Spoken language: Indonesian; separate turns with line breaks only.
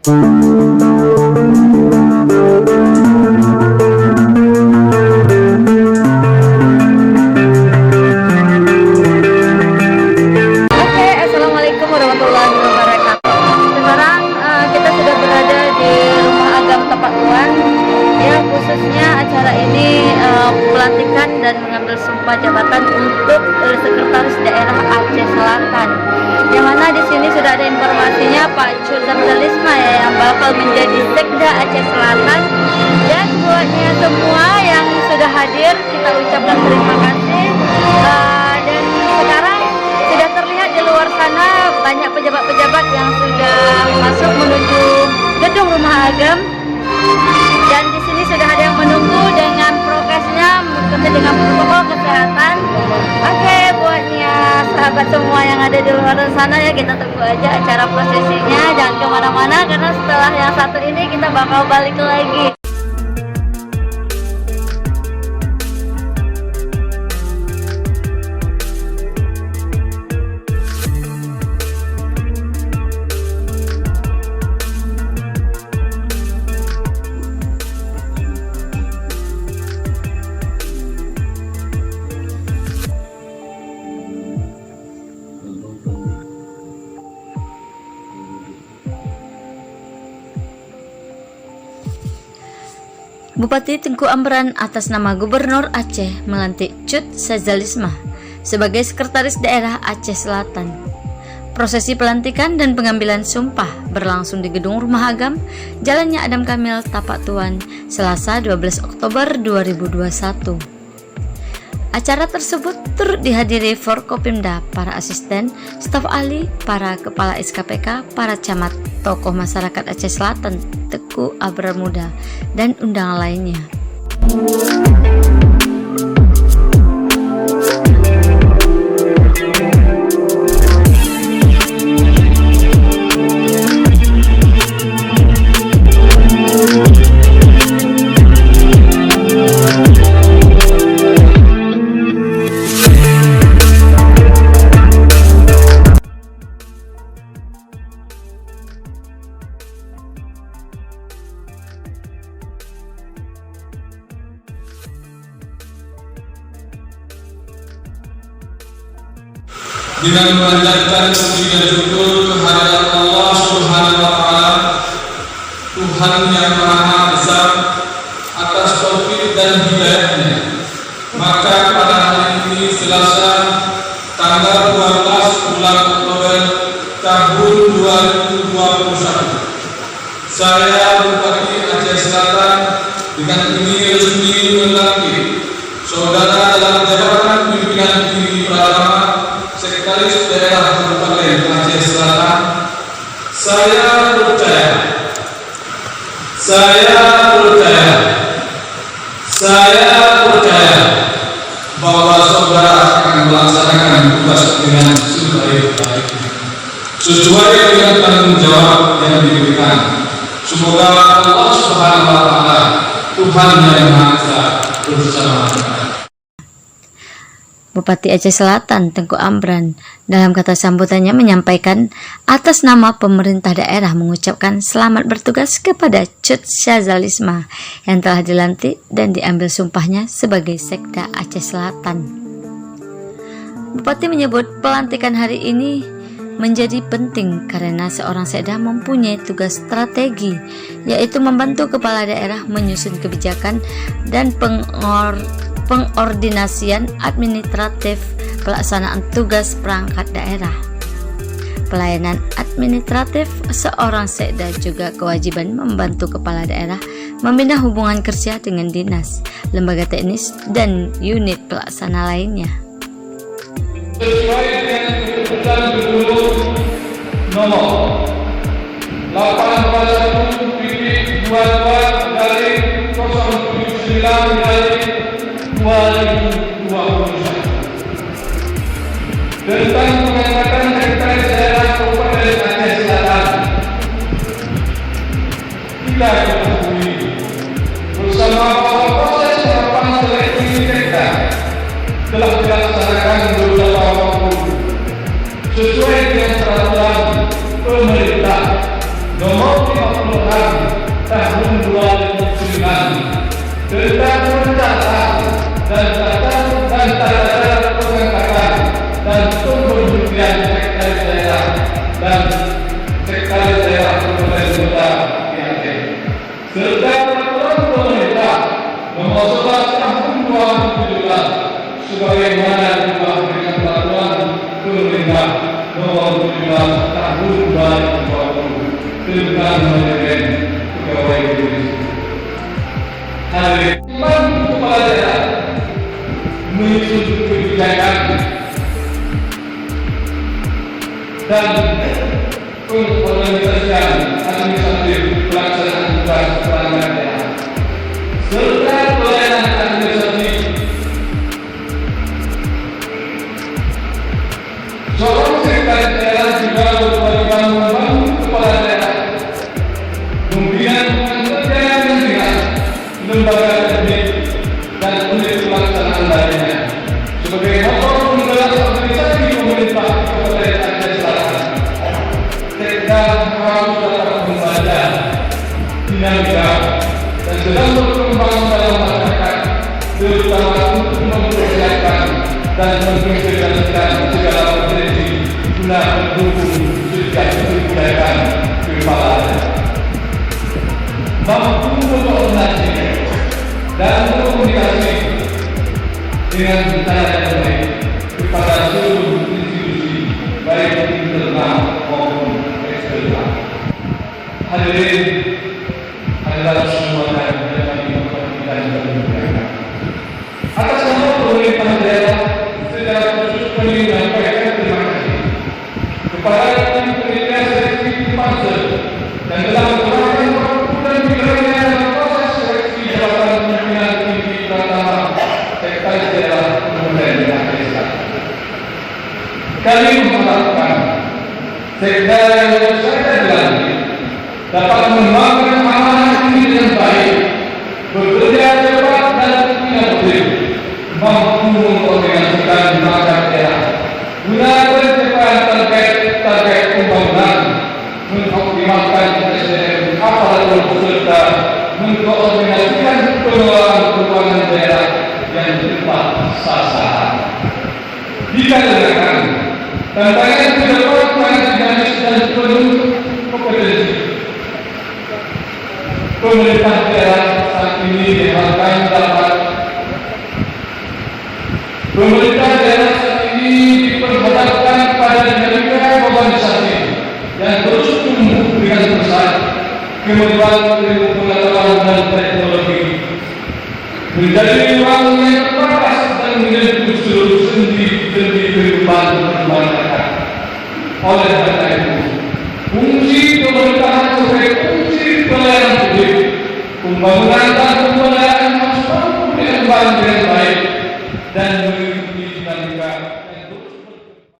Assalamualaikum warahmatullahi wabarakatuh. Sekarang kita sudah berada di Rumah Agam Tapak Tuan. Ya, khususnya acara ini pelantikan dan mengambil sumpah jabatan untuk Sekretaris Daerah Aceh Selatan. Yang mana di sini sudah ada informasinya Pak Cud Syazalisma ya, yang bakal menjadi Sekda Aceh Selatan. Dan buatnya semua yang sudah hadir kita ucapkan terima kasih. Dan sekarang sudah terlihat di luar sana banyak pejabat-pejabat yang sudah masuk menuju gedung Rumah Agam. Dan di sini sudah ada yang menunggu dengan prokesnya, mengikuti dengan protokol kesehatan. Oke, buatnya sahabat semua yang ada di luar sana ya, kita tunggu aja acara prosesinya. Jangan kemana-mana karena setelah yang satu ini kita bakal balik lagi. Bupati Tengku Amran atas nama Gubernur Aceh melantik Cud Syazalisma sebagai Sekretaris Daerah Aceh Selatan. Prosesi pelantikan dan pengambilan sumpah berlangsung di Gedung Rumah Agam, Jalannya Adam Kamil, Tapak Tuan, Selasa 12 Oktober 2021. Acara tersebut turut dihadiri Forkopimda, para asisten, staf ahli, para kepala SKPK, para camat, tokoh masyarakat Aceh Selatan, Tengku Amran Muda, dan undangan lainnya.
Dengan memanjatkan puji dan syukur kehadirat Allah Subhanahu wa Ta'ala, Tuhan yang Maha Besar, atas taufik dan hidayahnya, maka pada hari ini Selasa tanggal 12 bulan Oktober tahun 2021, saya Bupati Aceh Selatan dengan ini resmi melantik saudara dalam jabatan pimpinan tinggi pertama Sekretaris Daerah Kabupaten Aceh Selatan. Saya percaya bahwa saudara akan melaksanakan tugas dengan sebaik-baiknya, sesuai dengan tanggung jawab yang diberikan. Semoga Allah Subhanahu wa Ta'ala, Tuhan yang Maha Esa, bersama kita.
Bupati Aceh Selatan Tengku Amran dalam kata sambutannya menyampaikan atas nama pemerintah daerah mengucapkan selamat bertugas kepada Cud Syazalisma yang telah dilantik dan diambil sumpahnya sebagai Sekda Aceh Selatan. Bupati menyebut pelantikan hari ini menjadi penting karena seorang sekda mempunyai tugas strategi, yaitu membantu kepala daerah menyusun kebijakan dan pengordinasian administratif pelaksanaan tugas perangkat daerah. Pelayanan administratif seorang sekda juga kewajiban membantu kepala daerah membina hubungan kerja dengan dinas, lembaga teknis, dan unit pelaksana lainnya.
Sesuai dengan keputusan gubernur nomor 821/22 dari 079 dari 2021 tentang pengangkatan Sekretaris Daerah Kabupaten Aceh Selatan. Kita ketahui bersama bahwa proses tahapan seleksi sekda telah dilaksanakan beberapa waktu sesuai dengan peraturan pemerintah nomor 15 tahun 2009 tentang perencanaan dan tata pengangkatan dan pembentukan sekretaris daerah dan sekretaris daerah Kabupaten Kota di Aceh, serta peraturan pemerintah nomor 11 tahun 2017 sebagaimana diubah dengan peraturan pemerintah nomor 17 tahun 2020 tentang manajemen pegawai negeri. Hari kepala daerah menyusun kebijakan dan pengorganisasian administratif pelaksanaan tugas kepala daerah serta pelayanan administratif. Seorang sekretaris daerah juga berkewajiban membantu kepala daerah membina pekerjaan yang dengan lembaga teknik dan unit pelaksanaan lainnya sebagai motor penggerak organisasi pemerintah Kabupaten Aceh Selatan. Sekda harus dapat membaca dinamika dan sedang berkembang dalam masyarakat, terutama untuk mempersiapkan dan mengintegrasikan segala potensi guna mendukung sejak kebijakan kepala daerah. Mampu berkoordinasi dan berkomunikasi dengan cara yang baik kepada seluruh institusi baik internal maupun eksternal. Hadirin adalah semua yang diperhatikan dan dimuliakan. Atas nama pemerintah daerah secara khusus kami menyampaikan terima kasih kepada tim penelitian seleksi Pansel dan telah melakukan dan digelarnya dalam proses seleksi jabatan pimpinan tinggi pertama sekretaris daerah Kabupaten Aceh Selatan. Kami mengharapkan sekda yang saya dilantik dapat mengembangkan amanah ini dengan baik, bekerja cepat dan inovatif, mampu mengkoordinasikan masyarakat daerah guna pencapaian target pembangunan, mengoptimalkan SDM aparatur serta mengkoordinasikan pengelolaan keuangan daerah yang tepat sasaran. Dikarenakan tantangan ke depan sangat dinamis dan penuh kompetensi, pemerintah daerah saat ini diharapkan dapat diperhadapkan pada dinamika globalisasi yang terus tumbuh dengan pesat, kemajuan ilmu pengetahuan dan teknologi menjadi ruang yang terbatas dan menyentuh seluruh sendi-sendi kehidupan masyarakat. Oleh karena itu, fungsi pemerintahan sebagai fungsi pelayanan publik, pembangunan dan